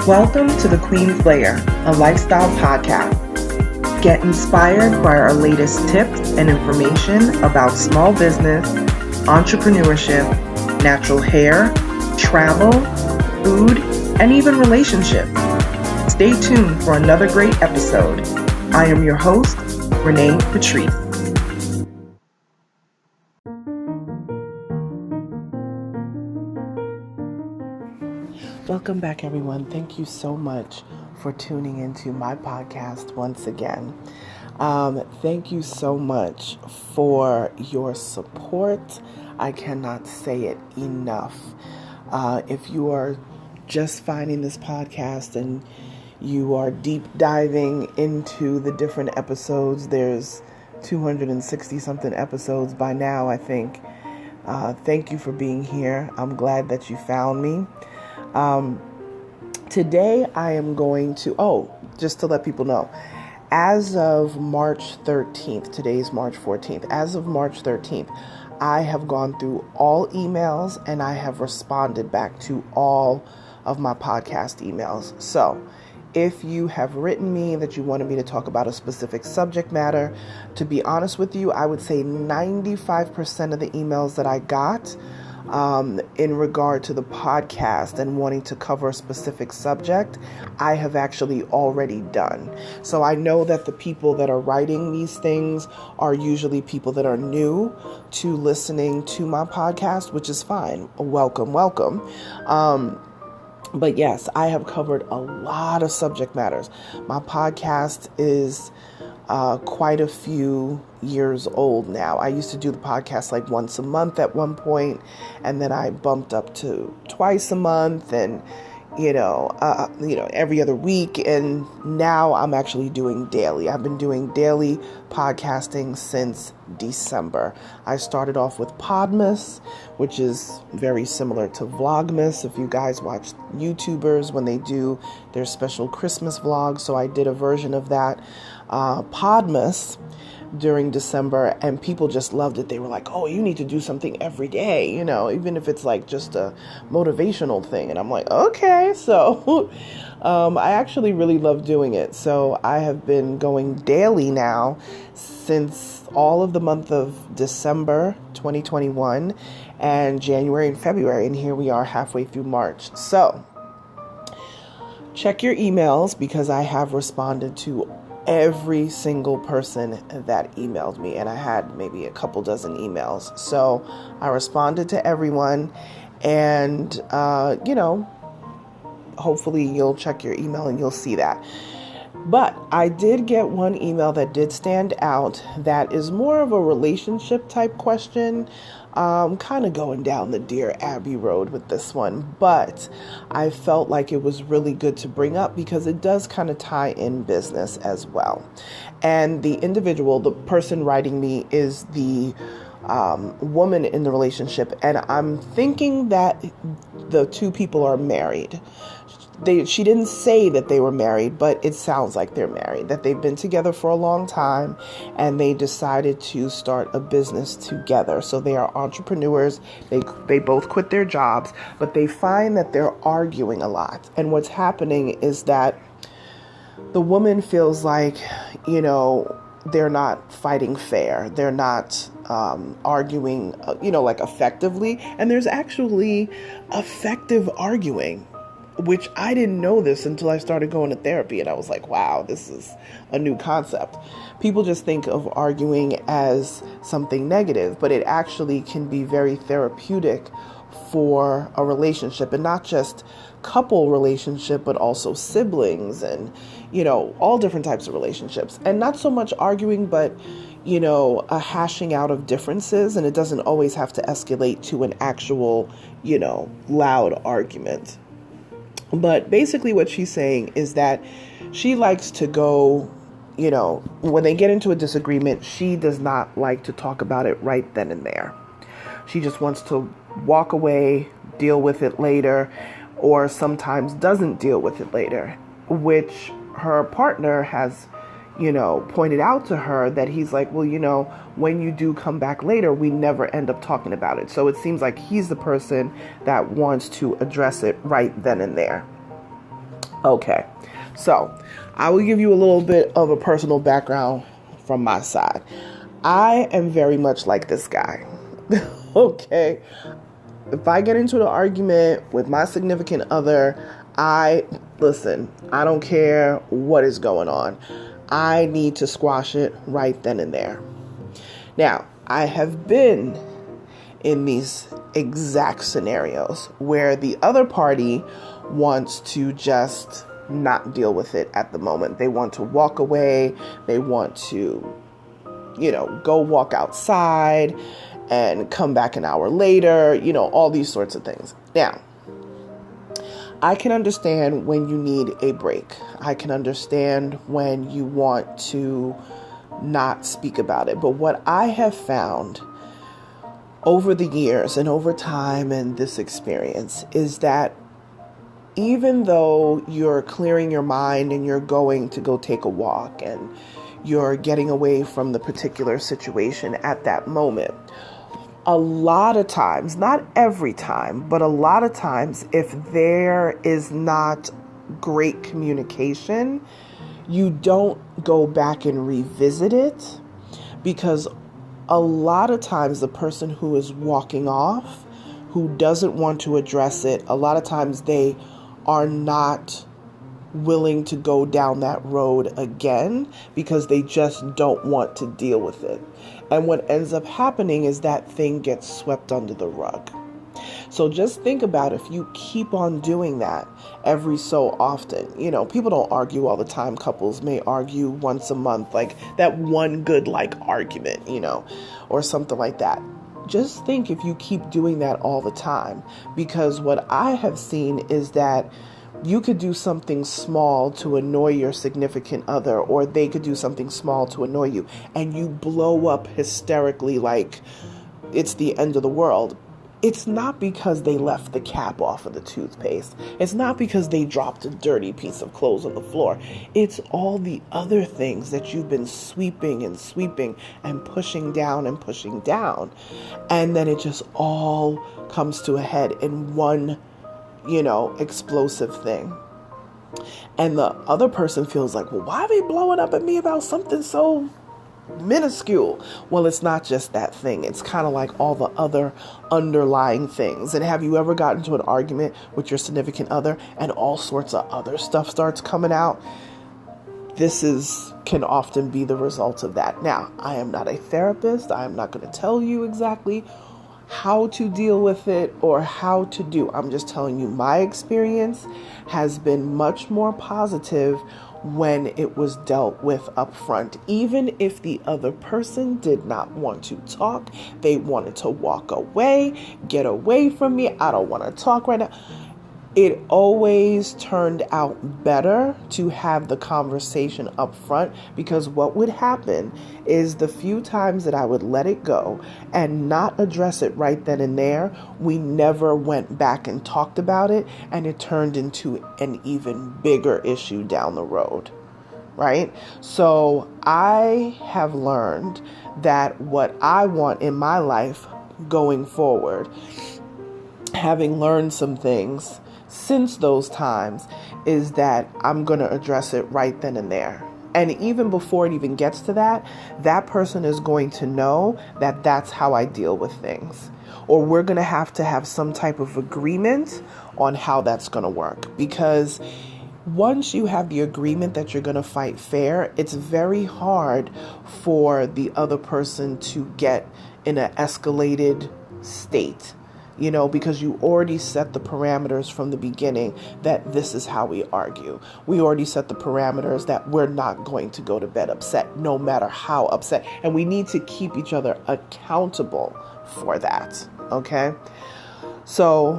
Welcome to The Queen's Lair, a lifestyle podcast. Get inspired by our latest tips and information about small business, entrepreneurship, natural hair, travel, food, and even relationships. Stay tuned for another great episode. I am your host, Renee Patrice. Welcome back, everyone. Thank you so much for tuning into my podcast once again. Thank you so much for your support. I cannot say it enough. If you are just finding this podcast and you are deep diving into the different episodes, there's 260 something episodes by now, I think. Thank you for being here. I'm glad that you found me. Today I am going to, just to let people know, as of March 13th, today's March 14th, as of March 13th, I have gone through all emails and I have responded back to all of my podcast emails. So if you have written me that you wanted me to talk about a specific subject matter, to be honest with you, I would say 95% of the emails that I got in regard to the podcast and wanting to cover a specific subject, I have actually already done. So I know that the people that are writing these things are usually people that are new to listening to my podcast, which is fine. Welcome. But yes, I have covered a lot of subject matters. My podcast is quite a few years old now. I used to do the podcast like once a month at one point, and then I bumped up to twice a month and, every other week. And now I'm actually doing daily. I've been doing daily podcasting since December. I started off with Podmas, which is very similar to Vlogmas. If you guys watch YouTubers when they do their special Christmas vlogs. So I did a version of that, Podmas, during December, and people just loved it. They were like, oh, you need to do something every day, even if it's like just a motivational thing. And I'm like, okay. So I actually really love doing it. So I have been going daily now since all of the month of December 2021 and January and February. And here we are halfway through March. So check your emails because I have responded to every single person that emailed me, and I had maybe a couple dozen emails. So I responded to everyone, and hopefully you'll check your email and you'll see that. But I did get one email that did stand out that is more of a relationship type question. Kind of going down the Dear Abby road with this one, but I felt like it was really good to bring up because it does kind of tie in business as well. And the individual, the person writing me, is the woman in the relationship, and I'm thinking that the two people are married. She didn't say that they were married, but it sounds like they're married, that they've been together for a long time and they decided to start a business together. So they are entrepreneurs. They both quit their jobs, but they find that they're arguing a lot. And what's happening is that the woman feels like, they're not fighting fair. They're not arguing, like effectively. And there's actually effective arguing, which I didn't know this until I started going to therapy. And I was like, wow, this is a new concept. People just think of arguing as something negative, but it actually can be very therapeutic for a relationship, and not just couple relationship, but also siblings and, all different types of relationships. And not so much arguing, but, a hashing out of differences. And it doesn't always have to escalate to an actual, loud argument. But basically what she's saying is that she likes to go, when they get into a disagreement, she does not like to talk about it right then and there. She just wants to walk away, deal with it later, or sometimes doesn't deal with it later, which her partner has, pointed out to her that he's like, well, when you do come back later, we never end up talking about it. So it seems like he's the person that wants to address it right then and there. Okay, so I will give you a little bit of a personal background from my side. I am very much like this guy. Okay, if I get into an argument with my significant other, I don't care what is going on. I need to squash it right then and there. Now, I have been in these exact scenarios where the other party wants to just not deal with it at the moment. They want to walk away. They want to, go walk outside and come back an hour later, all these sorts of things. Now, I can understand when you need a break. I can understand when you want to not speak about it. But what I have found over the years and over time and this experience is that even though you're clearing your mind and you're going to go take a walk and you're getting away from the particular situation at that moment, a lot of times, not every time, but a lot of times, if there is not great communication, you don't go back and revisit it, because a lot of times the person who is walking off, who doesn't want to address it, a lot of times they are not willing to go down that road again because they just don't want to deal with it. And what ends up happening is that thing gets swept under the rug. So just think about if you keep on doing that every so often. People don't argue all the time. Couples may argue once a month, like that one good argument, or something like that. Just think if you keep doing that all the time, because what I have seen is that you could do something small to annoy your significant other, or they could do something small to annoy you, and you blow up hysterically like it's the end of the world. It's not because they left the cap off of the toothpaste. It's not because they dropped a dirty piece of clothes on the floor. It's all the other things that you've been sweeping and pushing down. And then it just all comes to a head in one, explosive thing. And the other person feels like, well, why are they blowing up at me about something so minuscule? Well, it's not just that thing. It's kind of like all the other underlying things. And have you ever gotten into an argument with your significant other and all sorts of other stuff starts coming out? Can often be the result of that. Now, I am not a therapist. I am not going to tell you exactly how to deal with it or how to do. I'm just telling you my experience has been much more positive when it was dealt with up front. Even if the other person did not want to talk, they wanted to walk away, get away from me, I don't want to talk right now. It always turned out better to have the conversation up front, because what would happen is the few times that I would let it go and not address it right then and there, we never went back and talked about it, and it turned into an even bigger issue down the road, right? So I have learned that what I want in my life going forward, having learned some things since those times, is that I'm going to address it right then and there. And even before it even gets to that, that person is going to know that that's how I deal with things. Or we're going to have some type of agreement on how that's going to work. Because once you have the agreement that you're going to fight fair, it's very hard for the other person to get in an escalated state. Because you already set the parameters from the beginning that this is how we argue. We already set the parameters that we're not going to go to bed upset, no matter how upset. And we need to keep each other accountable for that, okay? So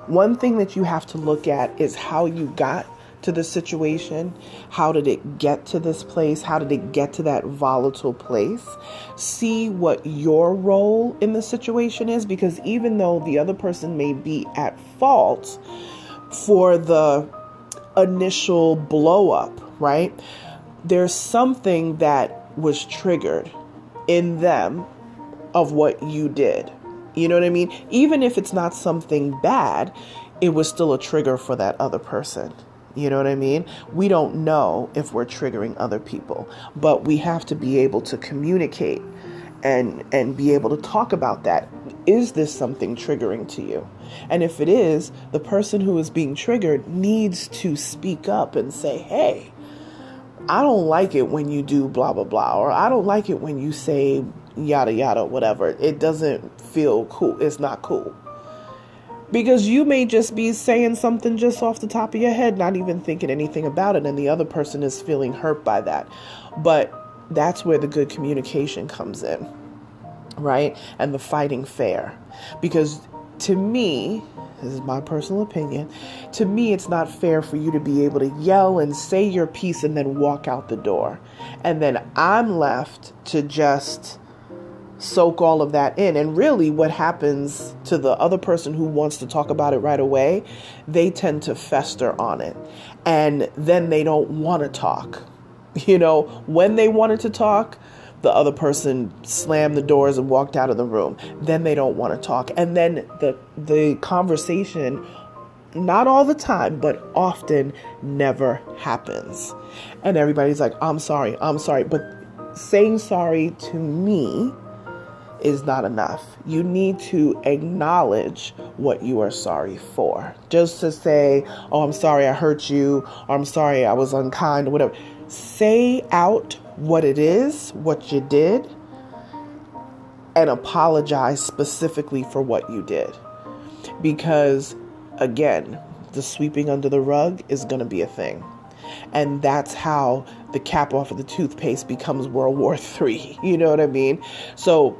one thing that you have to look at is how you got to the situation. How did it get to this place? How did it get to that volatile place? See what your role in the situation is, because even though the other person may be at fault for the initial blow up, right? There's something that was triggered in them of what you did. You know what I mean? Even if it's not something bad, it was still a trigger for that other person. You know what I mean? We don't know if we're triggering other people, but we have to be able to communicate and be able to talk about that. Is this something triggering to you? And if it is, the person who is being triggered needs to speak up and say, hey, I don't like it when you do blah, blah, blah, or I don't like it when you say yada, yada, whatever. It doesn't feel cool. It's not cool. Because you may just be saying something just off the top of your head, not even thinking anything about it, and the other person is feeling hurt by that. But that's where the good communication comes in, right? And the fighting fair. Because to me, this is my personal opinion, to me it's not fair for you to be able to yell and say your piece and then walk out the door. And then I'm left to just soak all of that in. And really what happens to the other person who wants to talk about it right away, they tend to fester on it. And then they don't want to talk. You know, when they wanted to talk, the other person slammed the doors and walked out of the room. Then they don't want to talk. And then the conversation, not all the time, but often never happens. And everybody's like, I'm sorry. But saying sorry to me is not enough. You need to acknowledge what you are sorry for. Just to say, oh, I'm sorry I hurt you, or I'm sorry I was unkind, or whatever. Say out what it is, what you did, and apologize specifically for what you did. Because, again, the sweeping under the rug is going to be a thing. And that's how the cap off of the toothpaste becomes World War III. You know what I mean? So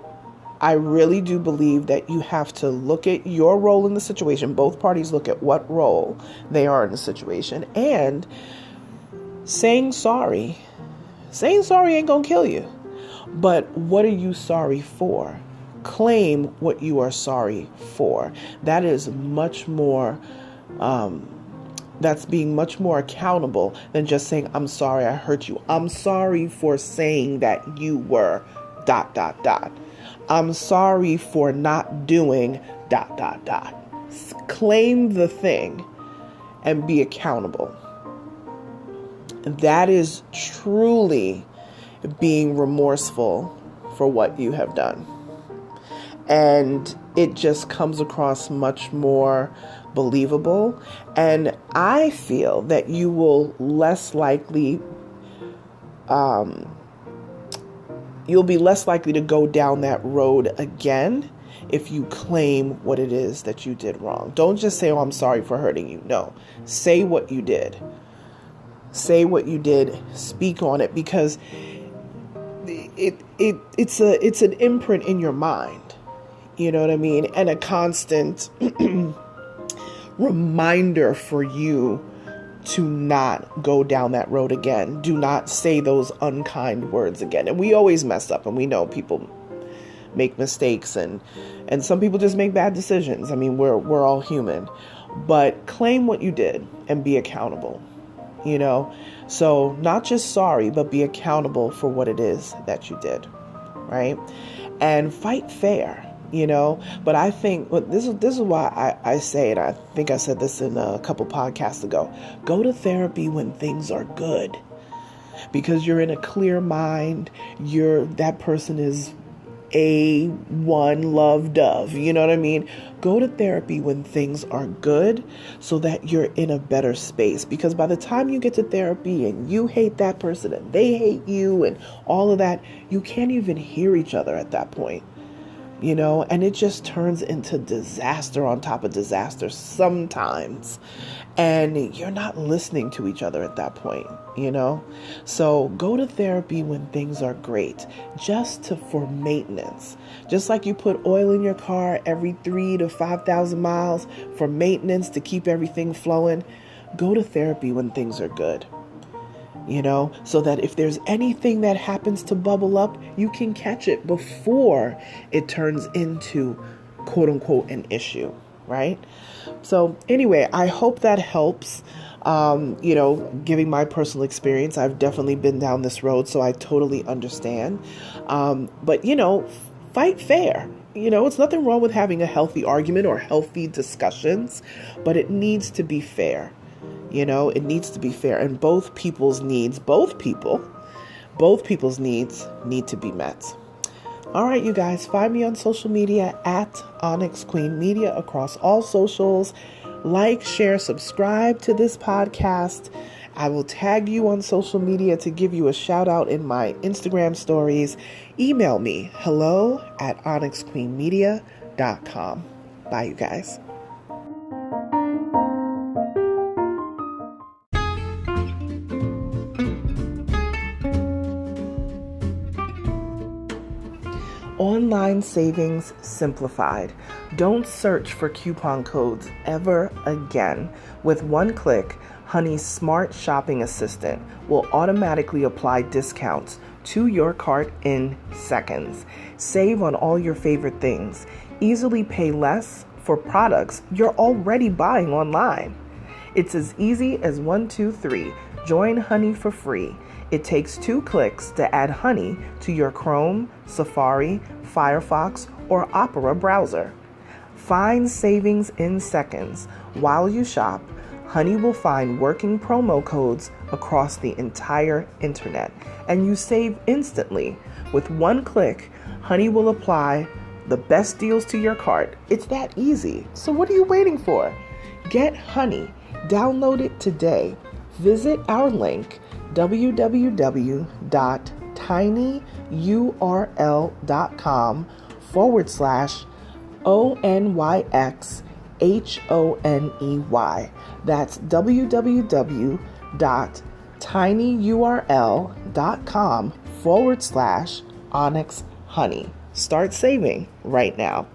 I really do believe that you have to look at your role in the situation. Both parties look at what role they are in the situation. And saying sorry ain't gonna kill you. But what are you sorry for? Claim what you are sorry for. That is much more, that's being much more accountable than just saying, I'm sorry I hurt you. I'm sorry for saying that you were ... I'm sorry for not doing ... Claim the thing and be accountable. That is truly being remorseful for what you have done. And it just comes across much more believable. And I feel that you will less likely, you'll be less likely to go down that road again if you claim what it is that you did wrong. Don't just say, oh, I'm sorry for hurting you. No, say what you did. Say what you did. Speak on it, because it's an imprint in your mind. You know what I mean? And a constant reminder for you to not go down that road again. Do not say those unkind words again. And we always mess up, and we know people make mistakes, and some people just make bad decisions. I mean, we're all human. But claim what you did and be accountable. You know, so not just sorry, but be accountable for what it is that you did, right? And fight fair, you know. But I think this is why I say, and I think I said this in a couple podcasts ago, go to therapy when things are good, because you're in a clear mind. That person is A1 loved of, you know what I mean? Go to therapy when things are good so that you're in a better space. Because by the time you get to therapy and you hate that person and they hate you and all of that, you can't even hear each other at that point, you know? And it just turns into disaster on top of disaster sometimes. And you're not listening to each other at that point, you know? So go to therapy when things are great, for maintenance. Just like you put oil in your car every 3,000 to 5,000 miles for maintenance to keep everything flowing, go to therapy when things are good, you know? So that if there's anything that happens to bubble up, you can catch it before it turns into quote unquote an issue, right? So anyway, I hope that helps. You know, giving my personal experience, I've definitely been down this road, so I totally understand. But, you know, fight fair. You know, it's nothing wrong with having a healthy argument or healthy discussions, but it needs to be fair. It needs to be fair, and both people's needs need to be met. All right, you guys, find me on social media at Onyx Queen Media across all socials. Like, share, subscribe to this podcast. I will tag you on social media to give you a shout out in my Instagram stories. Email me, hello@onyxqueenmedia.com. Bye, you guys. Online savings simplified. Don't search for coupon codes ever again. With one click, Honey's smart shopping assistant will automatically apply discounts to your cart in seconds. Save on all your favorite things. Easily pay less for products you're already buying online. It's as easy as 1, 2, 3. Join Honey for free. It takes 2 clicks to add Honey to your Chrome, Safari, Firefox, or Opera browser. Find savings in seconds. While you shop, Honey will find working promo codes across the entire internet, and you save instantly. With one click, Honey will apply the best deals to your cart. It's that easy. So what are you waiting for? Get Honey. Download it today. Visit our link, www.tinyurl.com/ONYXHONEY. That's www.tinyurl.com/Onyx Honey. Start saving right now.